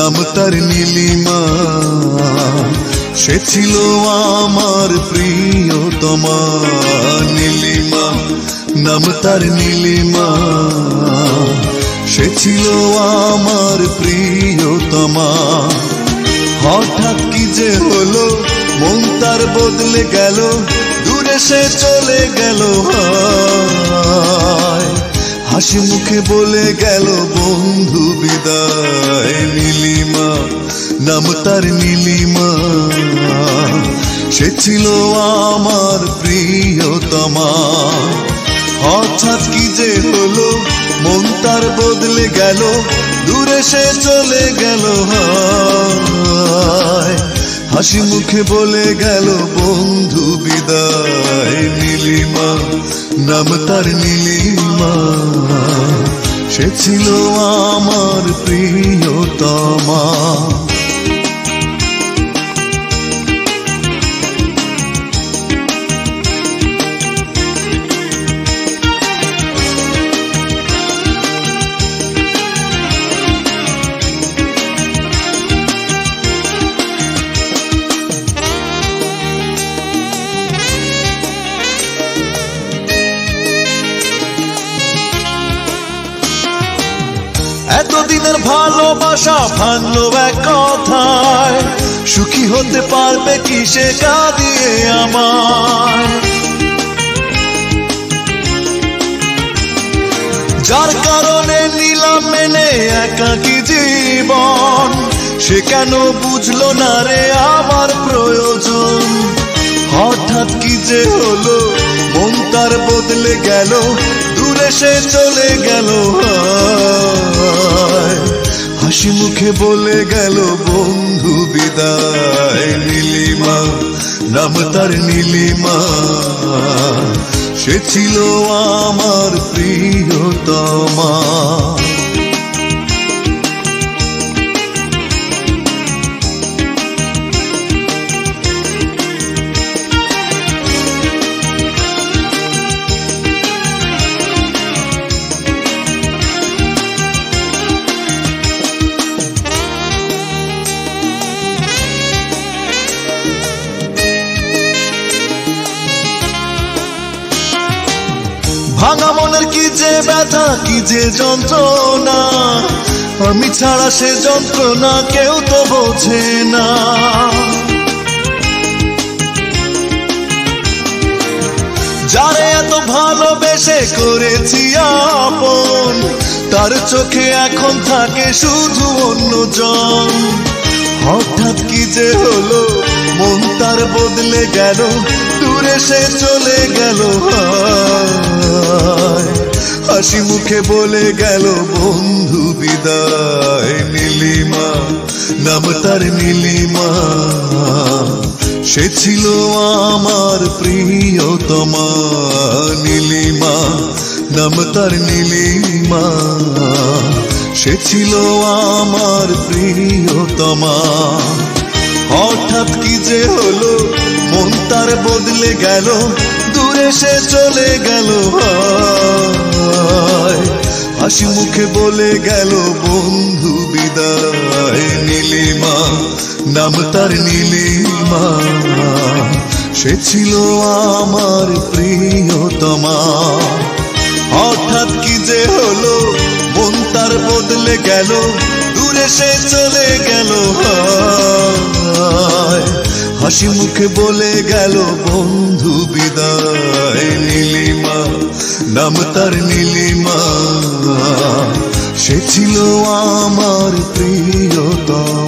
নাম তার নীলিমা, সে ছিল আমার প্রিয়তমা। নীলিমা, নাম তার নীলিমা, সে ছিল আমার প্রিয়তমা। হঠাৎ কি যে হলো, মন তার বদলে গেল, দূরে সে চলে গেল। হাসি মুখে বলে গেল বন্ধু বিদায়। নীলিমা, নাম তার নীলিমা, সে ছিল আমার প্রিয়তমা। হঠাৎ কি যে হলো, মন তার বদলে গেল, দূরে সে চলে গেল। হাসি মুখে বলে গেল বন্ধু বিদায়। নীলিমা, নাম তার নীলিমা, সে ছিল আমার প্রিয়তমা। এতদিনের ভালোবাসা ভাঙলো এক কথায়, সুখী হতে পারবে কি সে কাঁদিয়ে আমায়। যার কারণে নিলাম মেনে একাকী জীবন, সে কেন বুঝলো না রে আমার প্রয়োজন। হঠাৎ কি যে হলো, মন তার বদলে গেল, দূরে সে চলে গেল। হাসি মুখে বলে গেল বন্ধু বিদায়। নীলিমা, নাম তার নীলিমা, সে ছিল আমার প্রিয়তমা। ভাঙা মনের কি যে ব্যথা, কি যে যন্ত্রণা, আমি ছাড়া সে যন্ত্রণা কেউ তো বোঝে না। যারে এত ভালোবেসে করেছি আপন, তার চোখে এখন থাকে শুধু অন্যজন। হঠাৎ কি যে হলো, মন তার বদলে গেল, দূরে সে চলে গেল। হাসি মুখে বলে গেল বন্ধু বিদায়। নীলিমা, নাম তার নীলিমা, সে ছিল আমার প্রিয়তমা। নীলিমা, নাম তার নীলিমা, সে ছিল আমার প্রিয়তমা। হঠাৎ কি যে হলো, মন তার বদলে গেল, দূরে সে চলে গেল। হাসি মুখে বলে গেল বন্ধু বিদায়। নীলিমা, নাম তার নীলিমা, সে ছিল আমার প্রিয়তমা। হঠাৎ কি যে হলো, মন তার বদলে গেল, দূরে সে চলে গেল। হাসি মুখে বলে গেল বন্ধু বিদায়। নীলিমা, নাম তার নীলিমা, সে ছিল আমার প্রিয়তমা।